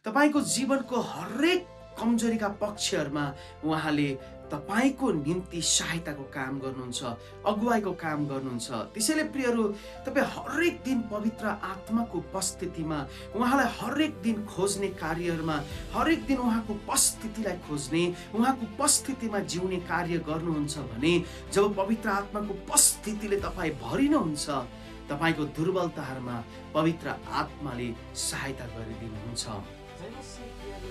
तपाईको जीवनको हरेक कमजोरीका पक्षहरूमा उहाँले तपाईको निम्ति सहायताको काम गर्नुहुन्छ, अगुवाईको काम गर्नुहुन्छ। त्यसैले प्रियहरू, तपाईँ हरेक दिन पवित्र आत्माको उपस्थितिमा उहाँलाई हरेक दिन खोज्ने कार्यहरूमा, हरेक दिन उहाँको उपस्थितिलाई खोज्ने, उहाँको उपस्थितिमा जिउने कार्य गर्नुहुन्छ भने जब पवित्र आत्माको उपस्थितिले तपाईँ भरिनुहुन्छ, तपाईको दुर्बलताहरूमा पवित्र आत्माले सहायता गरिदिनुहुन्छ।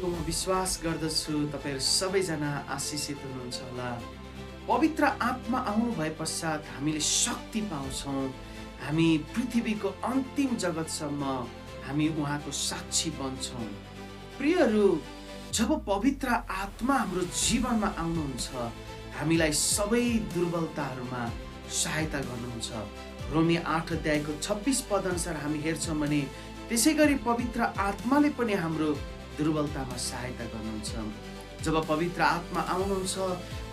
म विश्वास गर्दछु तपाईहरु सबैजना आशिषित हुनुहुन्छ होला। पवित्र आत्मा आउनु भए पश्चात हामीले शक्ति पाउँछौँ। हामी पृथ्वीको अन्तिम जगतसम्म हामी उहाँको साक्षी बन्छौँ। प्रियहरू, जब पवित्र आत्मा हाम्रो जीवनमा आउनुहुन्छ, हामीलाई सबै दुर्बलताहरूमा सहायता गर्नुहुन्छ। रोमी 8 अध्यायको 26 पद अनुसार हामी हेर्छौँ भने त्यसै गरी पवित्र आत्माले पनि हाम्रो दुर्बलतामा सहायता गर्नुहुन्छ। जब पवित्र आत्मा आउनुहुन्छ,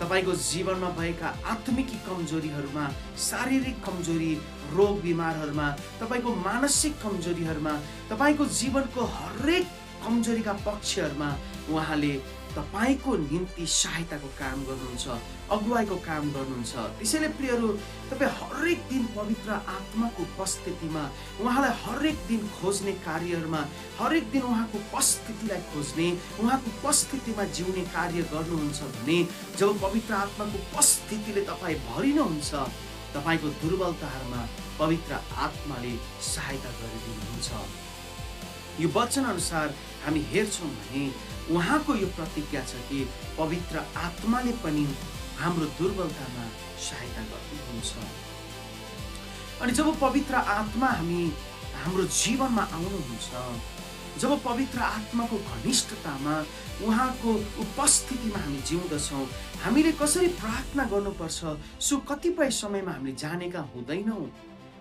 तपाईको जीवनमा भएका आत्मिक कमजोरीहरूमा, शारीरिक कमजोरी, रोग बिमारहरूमा, तपाईको मानसिक कमजोरीहरूमा, तपाईको जीवनको हरेक कमजोरीका पक्षहरूमा उहाँले तपाईको निम्ति सहायताको काम गर्नुहुन्छ, अगुवाईको काम गर्नुहुन्छ। त्यसैले प्रियहरू, तपाईँ हरेक दिन पवित्र आत्माको उपस्थितिमा उहाँलाई हरेक दिन खोज्ने कार्यहरूमा, हरेक दिन उहाँको उपस्थितिलाई खोज्ने, उहाँको उपस्थितिमा जिउने कार्य गर्नुहुन्छ भने जब पवित्र आत्माको उपस्थितिले तपाईँ भरिनुहुन्छ, तपाईँको दुर्बलताहरूमा पवित्र आत्माले सहायता गरिदिनुहुन्छ। यो वचन अनुसार हामी हेर्छौँ भने उहाँको यो प्रतिज्ञा छ कि पवित्र आत्माले पनि हाम्रो दुर्बलतामा सहायता गर्नुहुन्छ। अनि जब पवित्र आत्मा हाम्रो जीवनमा आउनुहुन्छ, जब पवित्र आत्माको घनिष्ठतामा उहाँको उपस्थितिमा हामी जिउँदछौँ, हामीले कसरी प्रार्थना गर्नुपर्छ सो कतिपय समयमा हामीले जानेका हुँदैनौँ।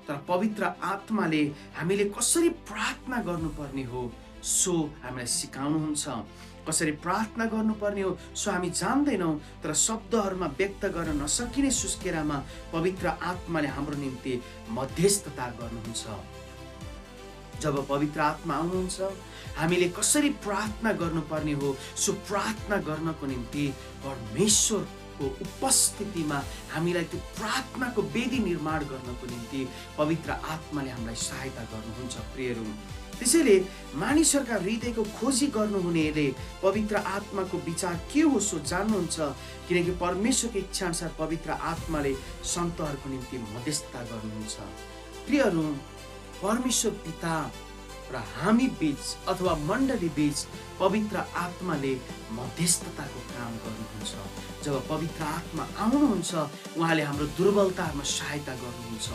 तर पवित्र आत्माले हामीले कसरी प्रार्थना गर्नुपर्ने हो सो हामीलाई सिकाउनुहुन्छ। कसरी प्रार्थना गर्नुपर्ने हो सो हामी जान्दैनौँ, तर शब्दहरूमा व्यक्त गर्न नसकिने सुस्केरामा पवित्र आत्माले हाम्रो निम्ति मध्यस्थता गर्नुहुन्छ। जब पवित्र आत्मा आउनुहुन्छ, हामीले कसरी प्रार्थना गर्नुपर्ने हो सो प्रार्थना गर्नको निम्ति परमेश्वरको उपस्थितिमा हामीलाई त्यो प्रार्थनाको वेदी निर्माण गर्नको निम्ति पवित्र आत्माले हामीलाई सहायता गर्नुहुन्छ। प्रियहरू, त्यसैले मानिसहरूका हृदयको खोजी गर्नुहुनेले पवित्र आत्माको विचार के हो सो जान्नुहुन्छ, किनकि परमेश्वरको इच्छा अनुसार पवित्र आत्माले सन्तहरूको निम्ति मध्यस्थता गर्नुहुन्छ। प्रियहरू, परमेश्वर पिता र हामी बीच अथवा मण्डली बीच पवित्र आत्माले मध्यस्थताको काम गर्नुहुन्छ। जब पवित्र आत्मा आउनुहुन्छ, उहाँले हाम्रो दुर्बलतामा सहायता गर्नुहुन्छ।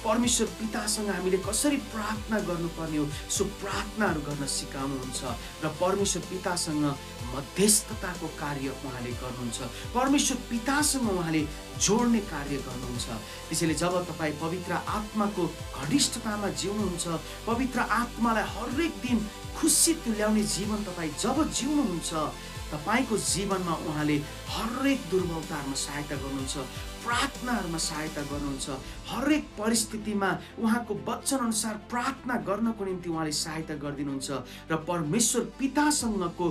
परमेश्वर पितासँग हामीले कसरी प्रार्थना गर्नुपर्ने हो सो प्रार्थनाहरू गर्न सिकाउनुहुन्छ र परमेश्वर पितासँग मध्यस्थताको कार्य उहाँले गर्नुहुन्छ। परमेश्वर पितासँग उहाँले जोड्ने कार्य गर्नुहुन्छ। त्यसैले जब तपाईँ पवित्र आत्माको घनिष्ठतामा जिउनुहुन्छ, पवित्र आत्मालाई हरेक दिन खुसी तुल्याउने जीवन तपाईँ जब जिउनुहुन्छ, तपाईको जीवनमा उहाँले हरेक दुर्बलताहरूमा सहायता गर्नुहुन्छ, प्रार्थनाहरूमा सहायता गर्नुहुन्छ। हरेक परिस्थितिमा उहाँको वचन अनुसार प्रार्थना गर्नको निम्ति उहाँले सहायता गरिदिनुहुन्छ र परमेश्वर पितासँगको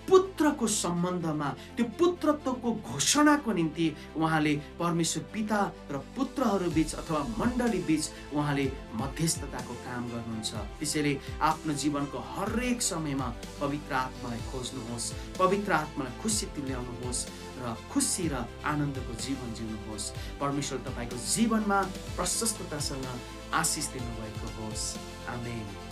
पुत्रको सम्बन्धमा, त्यो पुत्रत्वको घोषणाको निम्ति उहाँले परमेश्वर पिता र पुत्रहरू बीच अथवा मण्डली बीच उहाँले मध्यस्थताको काम गर्नुहुन्छ। त्यसैले आफ्नो जीवनको हरेक समयमा पवित्र आत्मालाई खोज्नुहोस्, पवित्र आत्मालाई खुसी तुल्याउनुहोस् र खुसी र आनन्दको जीवन जिउनुहोस्। परमेश्वर तपाईँको जीवनमा प्रशस्ततासँग आशिष दिनुभएको होस्। आमेन।